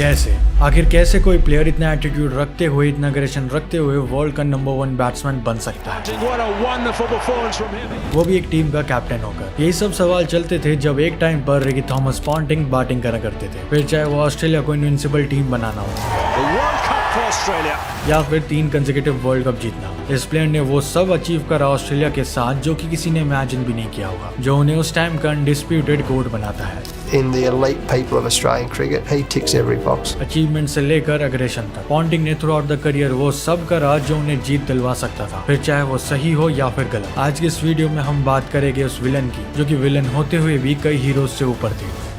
कैसे आखिर कैसे कोई प्लेयर इतना एटीट्यूड रखते हुए, इतना अग्रेशन रखते हुए वर्ल्ड का नंबर 1 बैट्समैन बन सकता है, वो भी एक टीम का कैप्टन होकर। यही सब सवाल चलते थे जब एक टाइम पर रिकी थॉमस पॉन्टिंग बैटिंग करा करते थे, फिर चाहे वो ऑस्ट्रेलिया को इनविंसिबल टीम बनाना हो या फिर 3 कंसेक्यूटिव वर्ल्ड कप जीतना। इस प्लेयर ने वो सब अचीव करा ऑस्ट्रेलिया के साथ जो कि किसी ने इमेजिन भी नहीं किया होगा, जो उन्हें उस टाइम का अनडिस्प्यूटेड गोट बनाता है। In the elite people of Australian cricket, he ticks every box. Achievement से लेकर अग्रेशन तक पॉन्टिंग ने थ्रू आउट द करियर वो सब करा जो उन्हें जीत दिलवा सकता था, फिर चाहे वो सही हो या फिर गलत। आज के इस वीडियो में हम बात करेंगे उस विलन की जो कि विलन होते हुए भी कई हीरोज से ऊपर थे।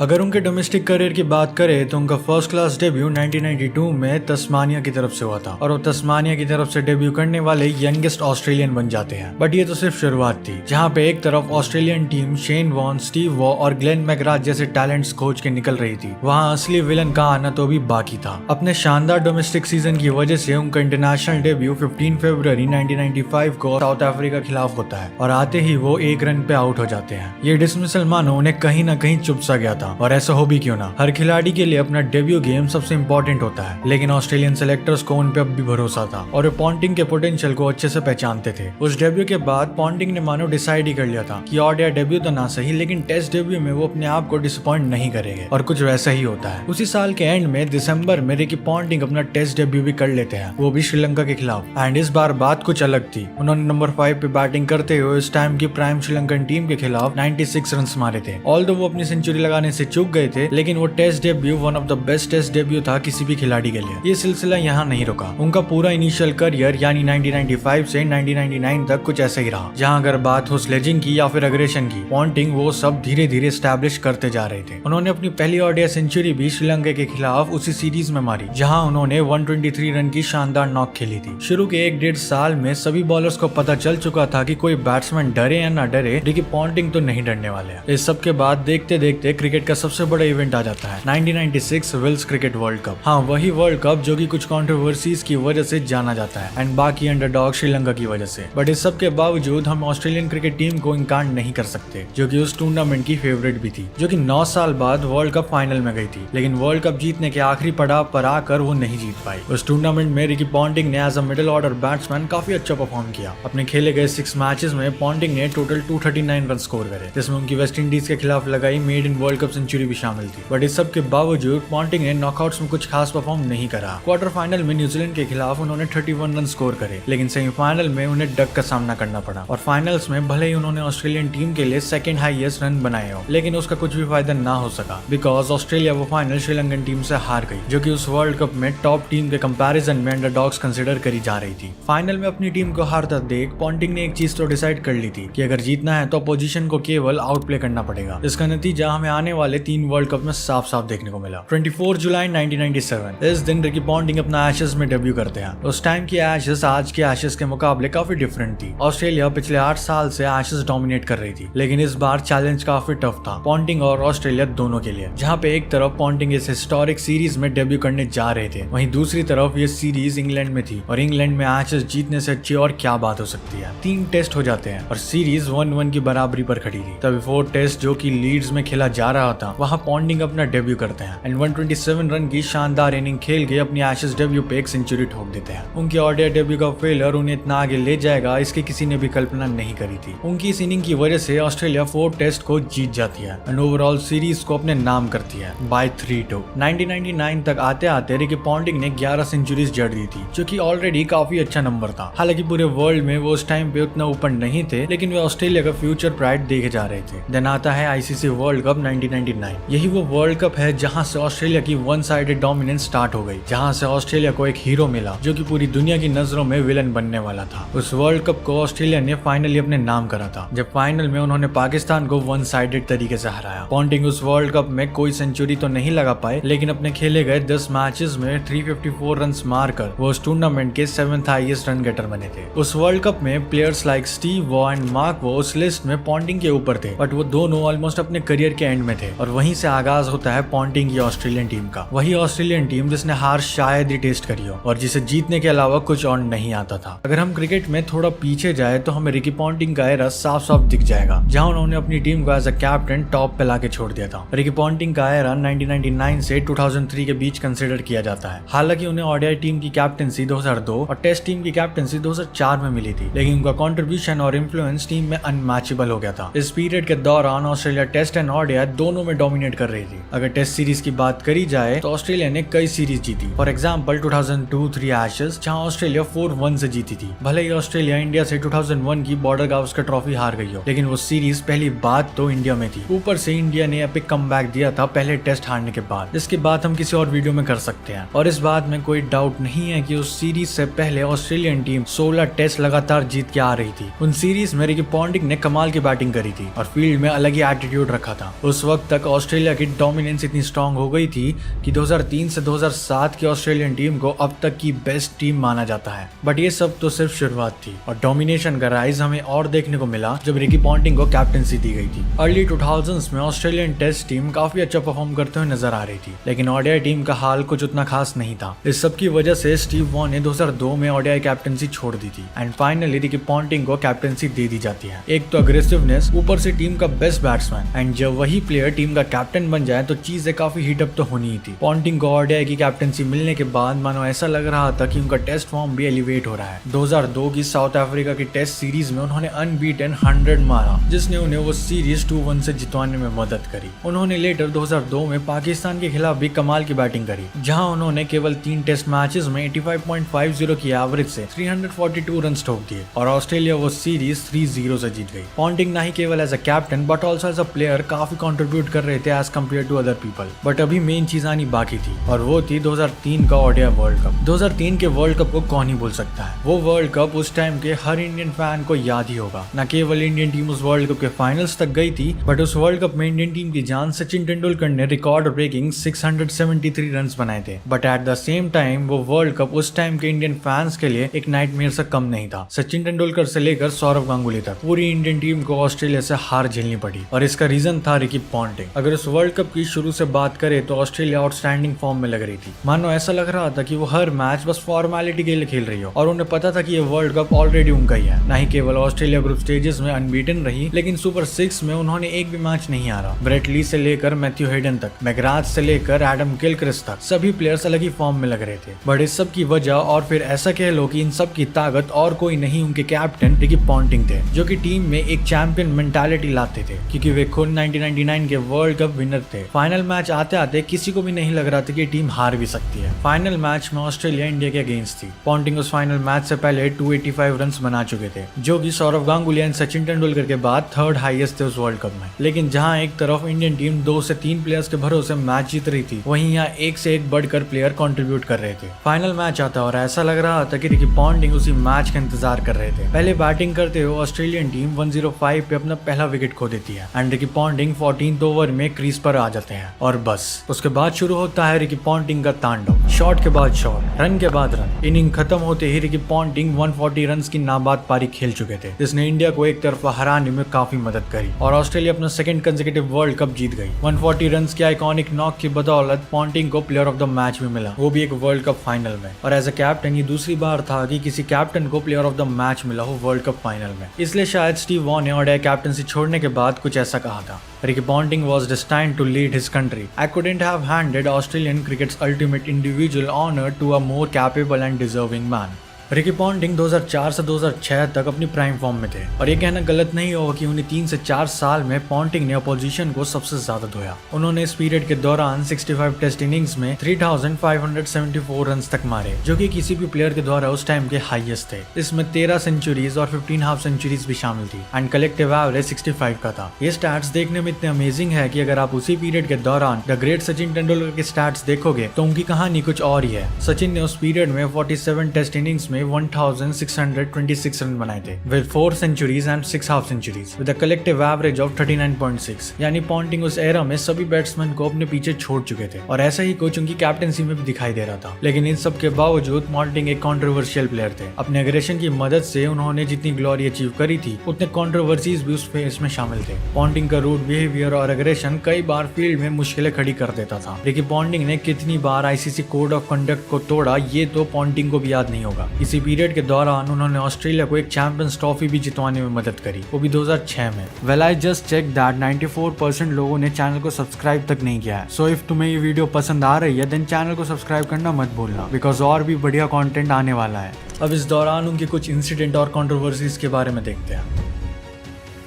अगर उनके डोमेस्टिक करियर की बात करें तो उनका फर्स्ट क्लास डेब्यू 1992 में तस्मानिया की तरफ से हुआ था और वो तस्मानिया की तरफ से डेब्यू करने वाले यंगेस्ट ऑस्ट्रेलियन बन जाते हैं। बट ये तो सिर्फ शुरुआत थी, जहां पे एक तरफ Australian team Shane Warne, Steve Waugh और ग्लेन मैकग्राथ जैसे टैलेंट्स खोज के निकल रही थी, वहां असली विलन का आना तो भी बाकी था। अपने शानदार डोमेस्टिक सीजन की वजह से उनका इंटरनेशनल डेब्यू 15 फरवरी 1995 को साउथ अफ्रीका के खिलाफ होता है और आते ही वो 1 रन पे आउट हो जाते हैं। ये डिसमिसल मानो उन्हें कहीं ना कहीं चुप सा गया था, और ऐसा हो भी क्यों ना, हर खिलाड़ी के लिए अपना डेब्यू गेम सबसे इंपॉर्टेंट होता है। लेकिन ऑस्ट्रेलियन सेलेक्टर्स को उन पे अब भी भरोसा था और वे पॉन्टिंग के पोटेंशियल को अच्छे से पहचानते थे। उस डेब्यू के बाद पॉन्टिंग ने मानो डिसाइड ही कर लिया था कि ओडीआई डेब्यू तो ना सही, लेकिन टेस्ट डेब्यू में वो अपने आप को डिसअपॉइंट नहीं करेंगे, और कुछ वैसा ही होता है। उसी साल के एंड में दिसंबर में रिकी पॉन्टिंग अपना टेस्ट डेब्यू भी कर लेते हैं, वो भी श्रीलंका के खिलाफ। एंड इस बार बात कुछ अलग थी, उन्होंने नंबर 5 पे बैटिंग करते हुए इस टाइम की प्राइम श्रीलंकन टीम के खिलाफ 96 रन मारे थे। ऑल्दो वो अपनी सेंचुरी लगाने से चूक गए थे, लेकिन वो test debut one of the best test debut था किसी भी खिलाड़ी के लिए। ये सिलसिला यहाँ नहीं रुका, उनका पूरा इनिशियल करियर यानी 1995 से 1999 तक कुछ ऐसा ही रहा, जहाँ अगर बात हो स्लेजिंग की या फिर अग्रेशन की, पॉन्टिंग वो सब धीरे धीरे स्टैब्लिश करते जा रहे थे। उन्होंने अपनी पहली ओडीआई सेंचुरी भी श्रीलंका के खिलाफ उसी सीरीज में मारी, जहाँ उन्होंने 123 रन की शानदार नॉक खेली थी। शुरू के 1-1.5 साल में सभी बॉलर्स को पता चल चुका था कि कोई बैट्समैन डरे या ना डरे, रिकी पॉन्टिंग तो नहीं डरने वाले हैं। इस सब के बाद देखते देखते क्रिकेट का सबसे बड़ा इवेंट आ जाता है, 1996 विल्स क्रिकेट वर्ल्ड कप। हाँ, वही वर्ल्ड कप जो कि कुछ कंट्रोवर्सीज की वजह से जाना जाता है एंड बाकी अंडरडॉग श्रीलंका की वजह से। बट इस सब के बावजूद हम ऑस्ट्रेलियन क्रिकेट टीम को इनकार नहीं कर सकते, जो कि उस टूर्नामेंट की फेवरेट भी थी, जो कि 9 साल बाद वर्ल्ड कप फाइनल में गई थी, लेकिन वर्ल्ड कप जीतने के आखिरी पड़ाव पर आकर वो नहीं जीत पाई। उस टूर्नामेंट में रिकी पॉन्टिंग ने as a middle order batsman काफी अच्छा परफॉर्म किया। अपने खेले गए 6 मैचेस में पॉन्टिंग ने टोटल 239 रन स्कोर करे, जिसमें उनकी वेस्ट इंडीज के खिलाफ लगाई made in World Cup century भी शामिल थी। बट इस सब के बावजूद पॉन्टिंग ने नॉकआउट्स में कुछ खास परफॉर्म नहीं करा। क्वार्टर फाइनल में न्यूजीलैंड के खिलाफ उन्होंने 31 रन स्कोर करे, लेकिन सेमीफाइनल में उन्हें डक का सामना करना पड़ा, और फाइनल्स में भले ही उन्होंने ऑस्ट्रेलियन टीम के लिए सेकंड हाईएस्ट रन बनाए हो, लेकिन उसका कुछ भी फायदा ना हो सका, बिकॉज ऑस्ट्रेलिया वो फाइनल श्रीलंकन टीम से हार गई, जो कि उस वर्ल्ड कप में टॉप टीम के कंपैरिजन में अंडरडॉग्स कंसिडर करी जा रही थी। फाइनल में अपनी टीम को हारता देख पॉन्टिंग ने एक चीज तो डिसाइड कर ली थी कि अगर जीतना है तो अपोजिशन को केवल आउट प्ले करना पड़ेगा। इसका नतीजा हमें आने वाले 3 वर्ल्ड कप में साफ साफ देखने को मिला। 24 जुलाई 1997 इस दिन रिकी पॉन्टिंग अपना एशेज में डेब्यू करते हैं। उस टाइम की एशेज आज के एशेज के मुकाबले काफी डिफरेंट थी। ऑस्ट्रेलिया पिछले 8 साल से एशेज डोमिनेट कर रही थी, लेकिन इस बार चैलेंज काफी टफ था पॉन्टिंग और ऑस्ट्रेलिया दोनों के लिए, जहाँ पे एक तरफ पॉन्टिंग इस हिस्टोरिक सीरीज में डेब्यू करने जा रहे थे, वहीं दूसरी तरफ ये सीरीज इंग्लैंड में थी, और इंग्लैंड में एशेज जीतने से अच्छी और क्या बात हो सकती है। 3 टेस्ट हो जाते हैं और सीरीज 1-1 की बराबरी पर खड़ी थी। तभी 4th टेस्ट जो कि लीड्स में खेला जा रहा था, वहाँ पॉन्टिंग अपना डेब्यू करते हैं एंड 127 रन की शानदार इनिंग खेल के अपनी एशेज डेब्यू पे एक सेंचुरी ठोक देते हैं। उनके ओडीआई डेब्यू का फेलियर उन्हें इतना आगे ले जाएगा, इसकी किसी ने भी कल्पना नहीं करी थी। उनकी इस इनिंग की वजह से ऑस्ट्रेलिया 4th टेस्ट को जीत जाती है एंड ओवरऑल सीरीज को अपने नाम करती है बाय 3-2। 1999 तक आते आते रिकी पॉन्टिंग ने 11 सेंचुरीज जड़ दी थी, जो कि ऑलरेडी काफी अच्छा नंबर था। हालांकि पूरे वर्ल्ड में वो उस टाइम पे उतना ऊपर नहीं थे, लेकिन वे ऑस्ट्रेलिया का फ्यूचर प्राइड देखे जा रहे थे। देन आता है आईसीसी वर्ल्ड कप 1999। यही वो वर्ल्ड कप है जहां से ऑस्ट्रेलिया की वन साइडेड डोमिनेंस स्टार्ट हो गई, जहां से ऑस्ट्रेलिया को एक हीरो मिला जो कि पूरी दुनिया की नजरों में विलन बनने वाला था। उस वर्ल्ड कप को ऑस्ट्रेलिया ने फाइनली अपने नाम करा था, जब फाइनल में उन्होंने पाकिस्तान को वन साइडेड तरीके से हराया। पॉन्टिंग उस वर्ल्ड कप में कोई सेंचुरी तो नहीं लगा पाए, लेकिन अपने खेले गए 10 मैचेस में 354 रन मारकर वो उस टूर्नामेंट के 7th हाईएस्ट रन गेटर बने थे। उस वर्ल्ड कप में players like Steve Waugh and mark वो उस लिस्ट में पॉन्टिंग के ऊपर थे, बट वो दोनों ऑलमोस्ट अपने करियर के एंड में थे। थे। और वहीं से आगाज होता है पॉन्टिंग की ऑस्ट्रेलियन टीम का, वही ऑस्ट्रेलियन टीम जिसने हार शायद ही टेस्ट करी हो और जिसे जीतने के अलावा कुछ और नहीं आता था। अगर हम क्रिकेट में थोड़ा पीछे जाए तो हमें रिकी पॉन्टिंग का एरा साफ साफ दिख जाएगा, जहां उन्होंने अपनी टीम को एज अ कैप्टन टॉप पे लाके छोड़ दिया था। रिकी पॉन्टिंग का एरा 1999 से 2003 के बीच कंसिडर किया जाता है। हालांकि उन्हें ओडीआई टीम की कैप्टनसी 2002 और टेस्ट टीम की कैप्टनसी 2004 में मिली थी, लेकिन उनका कंट्रीब्यूशन और इन्फ्लुएंस टीम में अनमैचेबल हो गया था। इस पीरियड के दौरान ऑस्ट्रेलिया टेस्ट एंड ओडीआई दोनों में डोमिनेट कर रही थी। अगर टेस्ट सीरीज की बात करी जाए तो ऑस्ट्रेलिया ने कई सीरीज जीती। फॉर एग्जाम्पल 2002-3 एशेज, जहां ऑस्ट्रेलिया 4-1 से जीती थी। भले ही ऑस्ट्रेलिया इंडिया से 2001 की बॉर्डर गावस्कर ट्रॉफी हार गई हो, लेकिन वो सीरीज पहली बात तो इंडिया में थी। ऊपर से इंडिया ने एपिक कमबैक दिया था पहले टेस्ट हारने के बाद, जिसकी बात हम किसी और वीडियो में कर सकते हैं। और इस बात में कोई डाउट नहीं है कि उस सीरीज से पहले ऑस्ट्रेलियन टीम 16 टेस्ट लगातार जीत के आ रही थी। उन सीरीज में रिकी पॉन्टिंग ने कमाल की बैटिंग करी थी और फील्ड में अलग ही एटीट्यूड रखा था। उस वक्त तक ऑस्ट्रेलिया की डोमिनेंस इतनी स्ट्रांग हो गई थी कि 2003 से 2007 की ऑस्ट्रेलियन टीम को अब तक की बेस्ट टीम माना जाता है। बट ये सब तो सिर्फ शुरुआत थी और डोमिनेशन का राइज हमें और देखने को मिला जब रिकी पॉन्टिंग को कैप्टनसी दी गई थी। अर्ली 2000s में ऑस्ट्रेलियन टेस्ट टीम काफी अच्छा परफॉर्म करते हुए नजर आ रही थी, लेकिन ओडीआई टीम का हाल कुछ उतना खास नहीं था। इस सब की वजह से स्टीव वॉ ने 2002 में ओडीआई कैप्टनसी छोड़ दी थी एंड फाइनली रिकी पॉन्टिंग को कैप्टनसी दे दी जाती है। एक तो अग्रेसिवनेस, ऊपर से टीम का बेस्ट बैट्समैन, एंड जब वही प्लेयर टीम का कैप्टन बन जाए तो चीजें काफी हीटअप तो होनी ही थी। पॉन्टिंग को ओडीआई की कैप्टनसी मिलने के बाद मानो ऐसा लग रहा था कि उनका टेस्ट फॉर्म भी एलिवेट हो रहा है। 2002 की साउथ अफ्रीका की टेस्ट सीरीज में उन्होंने अनबीटन 100 मारा, जिसने उन्हें वो सीरीज 2-1 से जितवाने में मदद करी। उन्होंने लेटर 2002 में पाकिस्तान के खिलाफ भी कमाल की बैटिंग करी, जहां उन्होंने केवल 3 टेस्ट मैचेस में 85.50 की एवरेज से 342 रन ठोक दिए और ऑस्ट्रेलिया वो सीरीज 3-0 से जीत गई। पॉन्टिंग ना ही केवल as a captain but also as a player काफी कंट्रीब्यूट कर रहे थे as compare to other people. But अभी मेन चीज आनी बाकी थी और वो थी 2003 का ओडीआई वर्ल्ड कप। 2003 के वर्ल्ड कप को कौन ही भूल सकता है। वो वर्ल्ड कप उस टाइम के हर इंडियन फैन को याद ही होगा। न केवल इंडियन टीम उस वर्ल्ड कप के फाइनल्स तक गई थी, बट उस वर्ल्ड कप में इंडियन टीम की जान सचिन तेंदुलकर ने रिकॉर्ड ब्रेकिंग 673 रन बनाए थे। But at the same time वो वर्ल्ड कप उस टाइम के इंडियन फैंस के लिए एक नाइटमेयर से कम नहीं था। सचिन तेंदुलकर से लेकर सौरव गांगुली तक पूरी इंडियन टीम को ऑस्ट्रेलिया से हार झेलनी पड़ी और इसका रीजन था रिकी पॉन्टिंग। अगर उस वर्ल्ड कप की शुरू से बात करें तो ऑस्ट्रेलिया आउटस्टैंडिंग फॉर्म में लग रही थी। मानो ऐसा लग रहा था कि वो हर मैच बस फॉर्मेलिटी के लिए खेल रही हो और उन्हें पता था कि ये वर्ल्ड कप ऑलरेडी उनका ही है। न ही केवल ऑस्ट्रेलिया ग्रुप स्टेजेस में अनबीटन रही, लेकिन सुपर 6 में उन्होंने एक भी मैच नहीं हारा। ब्रेट ली से लेकर मैथ्यू हेडन तक, मैकग्राथ से लेकर एडम गिलक्रिस्ट तक, सभी प्लेयर्स अलग ही फॉर्म में लग रहे थे। बट इस सब की वजह और फिर ऐसा कह लो कि इन सब की ताकत और कोई नहीं, उनके कैप्टन रिकी पॉन्टिंग थे, जो कि टीम में एक चैंपियन मेंटालिटी लाते थे, क्योंकि वे खुद 1999 के वर्ल्ड कप विनर थे। फाइनल मैच आते आते किसी को भी नहीं लग रहा था कि टीम हार भी सकती है। फाइनल मैच में ऑस्ट्रेलिया इंडिया के अगेंस्ट थी। पॉन्टिंग उस फाइनल मैच से पहले 285 रन बना चुके थे, जो कि सौरव गांगुली एंड सचिन तेंदुलकर के बाद थर्ड हाईएस्ट थे उस वर्ल्ड कप में। लेकिन जहां एक तरफ इंडियन टीम 2 से 3 प्लेयर्स के भरोसे मैच जीत रही थी, वहीं यहाँ एक से एक बढ़कर प्लेयर कंट्रीब्यूट कर रहे थे। फाइनल मैच आता और ऐसा लग रहा था कि रिकी पॉन्टिंग उसी मैच का इंतजार कर रहे थे। पहले बैटिंग करते हुए ऑस्ट्रेलियन टीम 105 पे अपना पहला विकेट खो देती है and Ricky Ponting 14th over में क्रीज पर आ जाते हैं और बस उसके बाद शुरू होता है रिकी पॉन्टिंग का तांडव। शॉट के बाद शॉट, रन के बाद रन। इनिंग खत्म होते ही रिकी पॉन्टिंग 140 रन की नाबाद पारी खेल चुके थे, जिसने इंडिया को एक तरफा हराने में काफी मदद करी और ऑस्ट्रेलिया अपना सेकंड कंसेक्यूटिव वर्ल्ड कप जीत गई। 140 रन की आइकॉनिक नॉक की बदौलत पॉन्टिंग को प्लेयर ऑफ द मैच भी मिला, वो भी एक वर्ल्ड कप फाइनल में। और एज अ कैप्टन ये दूसरी बार था कि किसी कैप्टन को प्लेयर ऑफ द मैच मिला हो वर्ल्ड कप फाइनल में। इसलिए शायद स्टीव वॉ ने ओडीआई कैप्टनसी छोड़ने के बाद कुछ ऐसा कहा था, Ricky Ponting was destined to lead his country. I couldn't have handed Australian cricket's ultimate individual honor to a more capable and deserving man. Ricky Ponting 2004 से 2006 तक अपनी प्राइम फॉर्म में थे और ये कहना गलत नहीं होगा कि उन्हें 3 से 4 साल में पॉन्टिंग ने अपोजिशन को सबसे ज्यादा धोया। उन्होंने इस पीरियड के दौरान 65 टेस्ट इनिंग्स में 3574 रन तक मारे, जो कि किसी भी प्लेयर के द्वारा उस टाइम के हाईएस्ट थे। इसमें 13 सेंचुरीज और 15 हाफ सेंचुरीज भी शामिल थी एंड कलेक्टिव एवरेज 65 का था। ये स्टैट्स देखने में इतने अमेजिंग है कि अगर आप उसी पीरियड के दौरान द ग्रेट सचिन तेंदुलकर के स्टैट्स देखोगे तो उनकी कहानी कुछ और ही है। सचिन ने उस पीरियड में 47 टेस्ट इनिंग्स में 1626 रन बनाए थे with 4 centuries and 6 half centuries with a collective average of 39.6। यानी पॉन्टिंग उस एरा में सभी बैट्समैन को अपने पीछे छोड़ चुके थे और ऐसा ही कुछ उनकी कैप्टेंसी में भी दिखाई दे रहा था। लेकिन इन सब के बावजूद पॉन्टिंग एक कंट्रोवर्शियल प्लेयर थे। अपने एग्रेशन की मदद से उन्होंने जितनी ग्लोरी अचीव करी थी उतने कंट्रोवर्सीज भी उस फेस में शामिल थे। पॉन्टिंग का रूड बिहेवियर और एग्रेशन कई बार फील्ड में मुश्किलें खड़ी कर देता था। लेकिन पॉन्टिंग ने कितनी बार आईसीसी कोड ऑफ कंडक्ट को तोड़ा ये तो पॉन्टिंग को भी याद नहीं होगा। इसी पीरियड के दौरान उन्होंने ऑस्ट्रेलिया को एक चैंपियंस ट्रॉफी भी जितवाने में मदद करी, वो भी 2006 में। Well I just check that 94% लोगों ने चैनल को सब्सक्राइब तक नहीं किया है। सो इफ तुम्हें ये वीडियो पसंद आ रही है देन चैनल को सब्सक्राइब करना मत भूलना, बिकॉज और भी बढ़िया कंटेंट आने वाला है। अब इस दौरान उनके कुछ इंसिडेंट और कंट्रोवर्सीज के बारे में देखते हैं।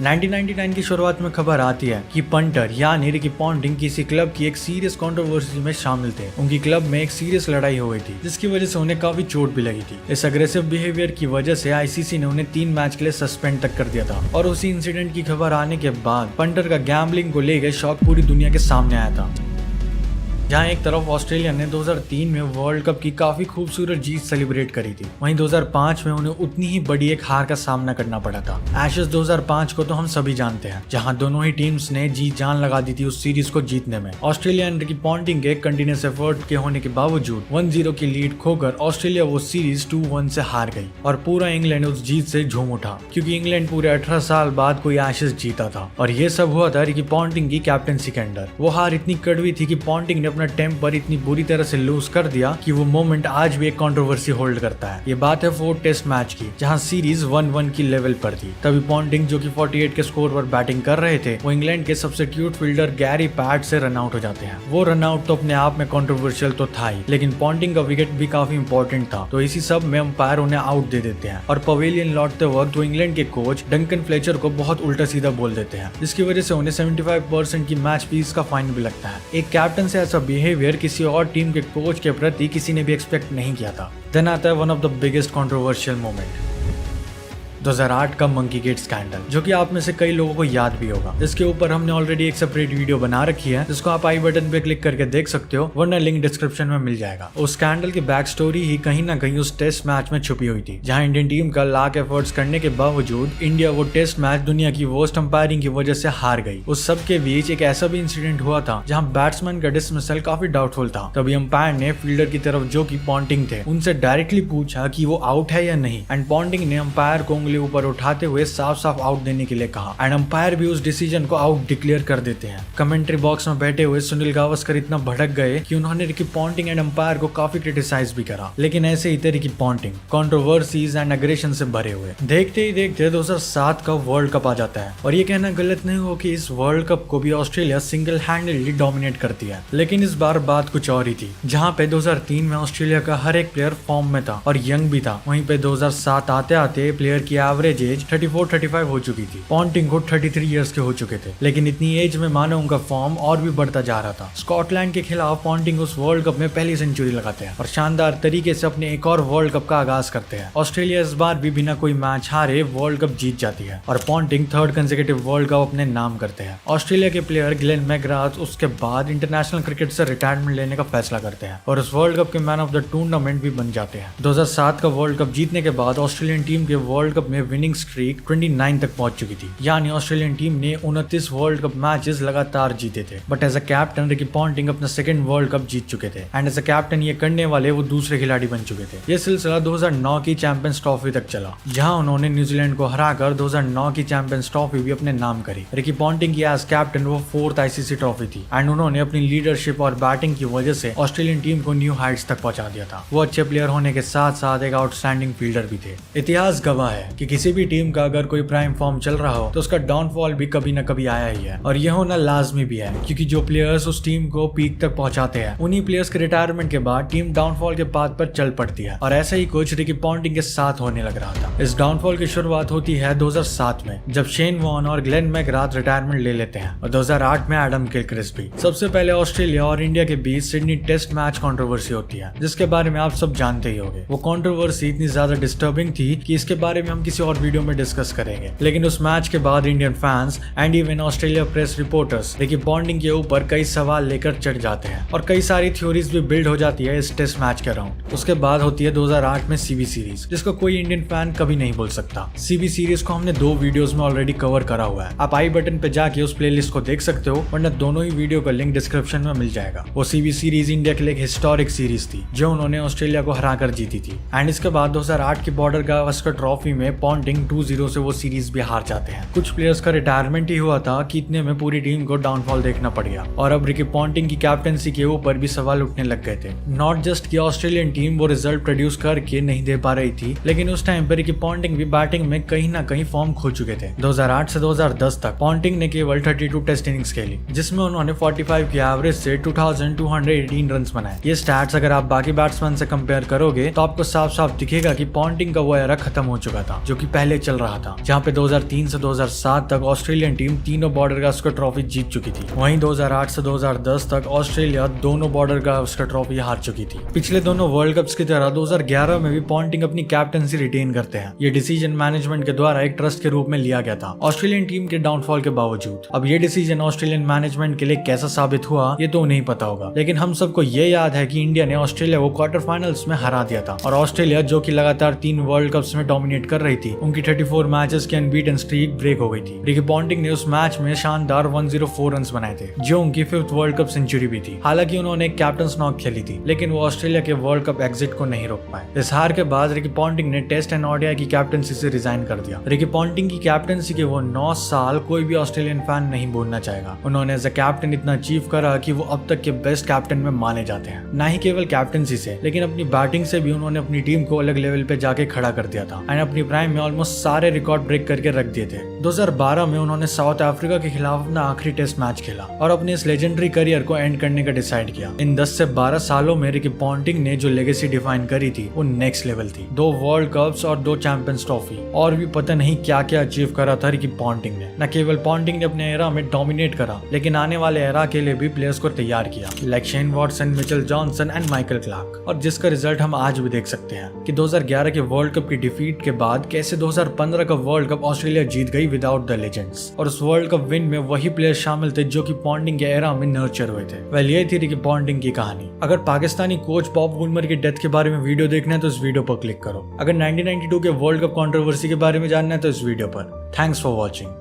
1999 की शुरुआत में खबर आती है कि पंटर यानी रिकी पॉन्टिंग किसी क्लब की एक सीरियस कंट्रोवर्सी में शामिल थे। उनकी क्लब में एक सीरियस लड़ाई हो गई थी जिसकी वजह से उन्हें काफी चोट भी लगी थी। इस अग्रेसिव बिहेवियर की वजह से आईसीसी ने उन्हें 3 मैच के लिए सस्पेंड तक कर दिया था। और उसी इंसिडेंट की खबर आने के बाद पंटर का गैम्बलिंग को लेकर शौक पूरी दुनिया के सामने आया था। जहाँ एक तरफ ऑस्ट्रेलिया ने 2003 में वर्ल्ड कप की काफी खूबसूरत जीत सेलिब्रेट करी थी, वहीं 2005 में उन्हें उतनी ही बड़ी एक हार का सामना करना पड़ा था। एशेज 2005 को तो हम सभी जानते हैं, जहां दोनों ही टीम्स ने जी जान लगा दी थी उस सीरीज को जीतने में। ऑस्ट्रेलिया एंड रिकी पॉन्टिंग के कंटिन्यूस एफर्ट के होने के बावजूद 1-0 की लीड खोकर ऑस्ट्रेलिया वो सीरीज 2-1 से हार गई और पूरा इंग्लैंड उस जीत से झूम उठा, क्योंकि इंग्लैंड पूरे 18 साल बाद कोई एशेज जीता था। और ये सब हुआ था रिकी पॉन्टिंग की कैप्टेंसी के अंडर। वो हार इतनी कड़वी थी कि पॉन्टिंग ने अपना टेम्पर इतनी बुरी तरह से लूज कर दिया कि वो मोमेंट आज भी एक कंट्रोवर्सी होल्ड करता है। ये बात है 4 टेस्ट मैच की, जहां सीरीज 1-1 की लेवल पर थी। तभी पॉन्टिंग जो कि 48 के स्कोर पर बैटिंग कर रहे थे, वो इंग्लैंड के सब्स्टिट्यूट फील्डर गैरी पैट से रन आउट हो जाते हैं। वो रन आउट तो अपने आप में कंट्रोवर्शियल तो था ही, लेकिन पॉन्टिंग का विकेट भी काफी इंपॉर्टेंट था। तो इसी सब में अंपायर उन्हें आउट दे देते हैं और पवेलियन लौटते वक्त वो इंग्लैंड के कोच डंकन फ्लेचर को बहुत उल्टा सीधा बोल देते हैं, जिसकी वजह से उन्हें 75% की मैच फीस का फाइन भी लगता है। एक कैप्टन से ऐसा बिहेवियर किसी और टीम के कोच के प्रति किसी ने भी एक्सपेक्ट नहीं किया था। देन आता है one of the biggest controversial moment, 2008 का मंकी गेट स्कैंडल, जो कि आप में से कई लोगों को याद भी होगा। इसके ऊपर हमने ऑलरेडी एक सेपरेट वीडियो बना रखी है, जिसको आप आई बटन पे क्लिक करके देख सकते हो, वरना लिंक डिस्क्रिप्शन में मिल जाएगा। उस स्कैंडल की बैक स्टोरी ही कहीं ना कहीं उस टेस्ट मैच में छुपी हुई थी, जहां इंडियन टीम का लाख एफर्ट्स करने के बावजूद इंडिया वो टेस्ट मैच दुनिया की वर्स्ट अंपायरिंग की वजह से हार गई। उस सब के बीच एक ऐसा भी इंसिडेंट हुआ था जहां बैट्समैन का डिसमिसल काफी डाउटफुल था। तभी अंपायर ने फील्डर की तरफ जो कि पॉन्टिंग थे उनसे डायरेक्टली पूछा कि वो आउट है या नहीं, एंड पॉन्टिंग ने अंपायर को उंगली ऊपर उठाते हुए साफ साफ आउट देने के लिए कहा, एंड अंपायर भी उस डिसीजन को आउट डिक्लेयर कर देते हैं। कमेंट्री बॉक्स में बैठे हुए सुनील गावस्कर इतना भड़क गए कि उन्होंने रिकी पॉन्टिंग एंड अंपायर को काफी क्रिटिसाइज भी करा। लेकिन ऐसे ही थे Ricky Ponting, controversies and aggression से भरे हुए। देखते ही देखते 2007 का वर्ल्ड कप आ जाता है, और ये कहना गलत नहीं हो कि इस वर्ल्ड कप को भी ऑस्ट्रेलिया सिंगल हैंडेडली डोमिनेट करती है। लेकिन इस बार बात कुछ और ही थी, जहाँ पे 2003 में ऑस्ट्रेलिया का हर एक प्लेयर फॉर्म में था और यंग भी था। वहीं पे 2007 आते आते प्लेयर की एवरेज एज 34-35 हो चुकी थी। पॉन्टिंग को 33 इयर्स के हो चुके थे, लेकिन इतनी एज में मानो उनका फॉर्म और भी बढ़ता जा रहा था। स्कॉटलैंड के खिलाफ पॉन्टिंग उस वर्ल्ड कप में पहली सेंचुरी लगाते हैं और शानदार तरीके से अपने एक और वर्ल्ड कप का आगाज करते हैं। ऑस्ट्रेलिया इस बार भी बिना कोई मैच हारे वर्ल्ड कप जीत जाती है और Ponting 3rd consecutive world cup अपने नाम करते हैं। ऑस्ट्रेलिया के प्लेयर ग्लेन मैकग्राथ उसके बाद इंटरनेशनल क्रिकेट से रिटायरमेंट लेने का फैसला करते हैं और उस वर्ल्ड कप के मैन ऑफ द टूर्नामेंट भी बन जाते हैं। 2007 का वर्ल्ड कप जीतने के बाद ऑस्ट्रेलियन टीम के वर्ल्ड कप में विनिंग स्ट्रीक 29 तक पहुंच चुकी थी, यानी ऑस्ट्रेलियन टीम ने 29 वर्ल्ड कप मैचेस लगातार जीते थे। But as a captain Ricky Ponting अपना 2nd वर्ल्ड कप जीत चुके थे, एंड एज अ कैप्टन ये करने वाले वो दूसरे खिलाड़ी बन चुके थे। ये सिलसिला 2009 की चैंपियंस ट्रॉफी तक चला, जहां उन्होंने न्यूजीलैंड को हराकर 2009 की चैंपियंस ट्रॉफी भी अपने नाम करी। रिकी पॉन्टिंग की एज कैप्टन वो 4th आईसीसी ट्रॉफी थी, एंड उन्होंने अपनी लीडरशिप और बैटिंग की वजह से ऑस्ट्रेलियन टीम को न्यू हाइट्स तक पहुंचा दिया था। वो अच्छे प्लेयर होने के साथ साथ एक आउटस्टैंडिंग फील्डर भी थे। इतिहास गवाह है कि किसी भी टीम का अगर कोई प्राइम फॉर्म चल रहा हो तो उसका डाउनफॉल भी कभी न कभी आया ही है, और यह होना लाजमी भी है, क्योंकि जो प्लेयर्स उस टीम को पीक तक पहुंचाते हैं उन्हीं प्लेयर्स के रिटायरमेंट के बाद टीम डाउनफॉल के पाथ पर चल पड़ती है। और ऐसा ही कुछ रिकी पॉन्टिंग के साथ होने लग रहा था। इस डाउनफॉल की शुरुआत होती है 2007 में, जब शेन वॉर्न और ग्लेन मैकग्राथ रिटायरमेंट ले लेते हैं, और 2008 में एडम गिलक्रिस्ट भी। सबसे पहले ऑस्ट्रेलिया और इंडिया के बीच सिडनी टेस्ट मैच कंट्रोवर्सी होती है, जिसके बारे में आप सब जानते ही होंगे। वो कंट्रोवर्सी इतनी ज्यादा डिस्टर्बिंग थी कि इसके बारे में हम किसी और वीडियो में डिस्कस करेंगे। लेकिन उस मैच के बाद Indian fans and even Australia press reporters Ricky Ponting के ऊपर कई सवाल लेकर चढ़ जाते हैं और कई सारी थ्योरीज भी बिल्ड हो जाती है इस टेस्ट मैच के अराउंड। उसके बाद होती है 2008 में सीबी सीरीज, जिसको कोई इंडियन फैन कभी नहीं भूल सकता। सीबी सीरीज को हमने 2 वीडियोस में ऑलरेडी कवर करा हुआ है, आप आई बटन पे जाके उस प्लेलिस्ट को देख सकते हो, वरना दोनों ही वीडियो का लिंक डिस्क्रिप्शन में मिल जाएगा। वो सीबी सीरीज इंडिया के लिए एक हिस्टोरिक सीरीज थी जो उन्होंने ऑस्ट्रेलिया को हरा कर जीती थी। एंड इसके बाद 2008 की बॉर्डर गावस्कर ट्रॉफी में पॉन्टिंग 2-0 से वो सीरीज भी हार जाते हैं। कुछ प्लेयर्स का रिटायरमेंट ही हुआ था कि इतने में पूरी टीम को डाउनफॉल देखना पड़ गया और अब रिकी पॉन्टिंग की कैप्टनसी के ऊपर भी सवाल उठने लग गए थे। नॉट जस्ट कि ऑस्ट्रेलियन टीम वो रिजल्ट प्रोड्यूस करके नहीं दे पा रही थी, लेकिन उस टाइम पर रिकी पॉन्टिंग भी बैटिंग में कहीं ना कहीं फॉर्म खो चुके थे। 2008 से 2010 तक पॉन्टिंग ने केवल 32 टेस्ट इनिंग्स खेली, जिसमें उन्होंने 45 की एवरेज से 2218 रन बनाए। ये स्टैट्स अगर आप बाकी बैट्समैन से कंपेयर करोगे तो आपको साफ साफ दिखेगा कि पॉन्टिंग का वो एरा खत्म हो चुका था जो कि पहले चल रहा था, जहाँ पे 2003 से 2007 तक ऑस्ट्रेलियन टीम तीनों बॉर्डर गावस्कर ट्रॉफी जीत चुकी थी। वहीं 2008 से 2010 तक ऑस्ट्रेलिया दोनों बॉर्डर गावस्कर ट्रॉफी हार चुकी थी। पिछले दोनों वर्ल्ड कप्स की तरह 2011 में भी पॉन्टिंग अपनी कैप्टनसी रिटेन करते हैं। ये डिसीजन मैनेजमेंट के द्वारा एक ट्रस्ट के रूप में लिया गया था ऑस्ट्रेलियन टीम के डाउनफॉल के बावजूद। अब ये डिसीजन ऑस्ट्रेलियन मैनेजमेंट के लिए कैसा साबित हुआ ये तो नहीं पता होगा, लेकिन हम सबको ये याद है कि इंडिया ने ऑस्ट्रेलिया को क्वार्टर फाइनल्स में हरा दिया था और ऑस्ट्रेलिया जो कि लगातार 3 वर्ल्ड कप्स में डोमिनेट कर रही थी, उनकी 34 मैचेस की अनबीटन स्ट्रीक ब्रेक हो गई थी। रिकी पॉन्टिंग ने उस मैच में शानदार 104 रन बनाए थे, जो उनकी 5th वर्ल्ड कप सेंचुरी भी थी। हालांकि उन्होंने एक कैप्टन नॉक खेली थी, लेकिन वो ऑस्ट्रेलिया के वर्ल्ड कप एग्जिट को नहीं रोक पाए। इस हार के बाद रिकी पॉन्टिंग ने टेस्ट एंड ओडीआई की कैप्टनसी से रिजाइन कर दिया। रिकी पॉन्टिंग की कैप्टनसी के वो 9 साल कोई भी ऑस्ट्रेलियन फैन नहीं भूलना चाहेगा। उन्होंने एज अ कैप्टन इतना अचीव करा कि वो अब तक के बेस्ट कैप्टन में माने जाते हैं। न ही केवल कैप्टनसी से, लेकिन अपनी बैटिंग से भी उन्होंने अपनी टीम को अलग लेवल पे जाके खड़ा कर दिया था एंड अपनी प्राइम में ऑलमोस्ट सारे रिकॉर्ड ब्रेक करके रख दिए थे। 2012 में उन्होंने साउथ अफ्रीका के खिलाफ अपना आखिरी टेस्ट मैच खेला और अपने इस लेजेंडरी करियर को एंड करने का डिसाइड किया। इन 10 से 12 सालों में रिकी पॉन्टिंग ने जो लेगेसी डिफाइन करी थी वो नेक्स्ट लेवल थी। 2 वर्ल्ड कप्स और 2 चैंपियंस ट्रॉफी और भी पता नहीं क्या क्या अचीव करा था रिकी पॉन्टिंग ने। न केवल पॉन्टिंग ने अपने एरा में डोमिनेट करा, लेकिन आने वाले एरा के लिए भी प्लेयर्स को तैयार किया, like Shane Watson, Mitchell Johnson and Michael Clarke. और जिसका रिजल्ट हम आज भी देख सकते हैं कि 2011 के वर्ल्ड कप की डिफीट के बाद कैसे 2015 का वर्ल्ड कप ऑस्ट्रेलिया जीत गई विदाउट द लेजेंड्स। और उस वर्ल्ड कप विन में वही प्लेयर शामिल थे जो कि पॉन्टिंग के एरा में नर्चर हुए थे। वेल, ये थी रिकी पॉन्टिंग की कहानी। अगर पाकिस्तानी कोच बॉब वुलमर की डेथ के बारे में वीडियो देखना है तो इस वीडियो पर क्लिक करो। अगर 1992 के वर्ल्ड कप कंट्रोवर्सी के बारे में जानना है तो इस वीडियो पर। Thanks for watching.